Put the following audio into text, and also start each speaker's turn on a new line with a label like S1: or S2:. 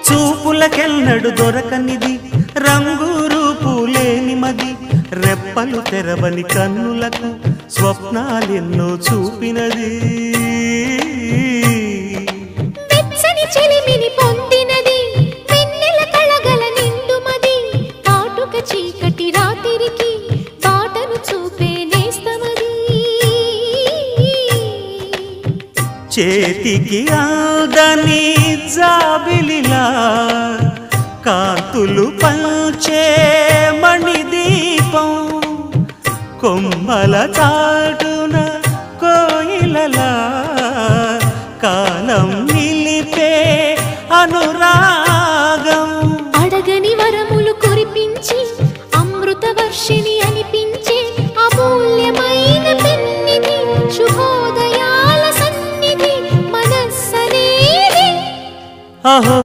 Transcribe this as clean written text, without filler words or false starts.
S1: చూపులకెన్నడు దొరకనిది రంగు రూపు లేని మది రెప్పలు తెరవని కన్నులకు స్వప్నాలెన్నో చూపినది
S2: వెచ్చని చెలిమిని పొందినది వెన్నెల కళగల నిండు మది కాటుక చీకటి రాత్రికి బాటను చూపే నేస్తమది
S1: చేతికి ఆదని జాబిలిలా కాంతులు పంచే మణిదీపం కొమ్మల చాటున కోయిలలా కాలం నిలిపే అనురాగం
S2: అడగని వరములు కురిపించి అమృత వర్షిణి అనిపించే అమూల్యమైన పెన్నిధి శుభోదయాల సన్నిధి మనస్సనేది
S1: అహో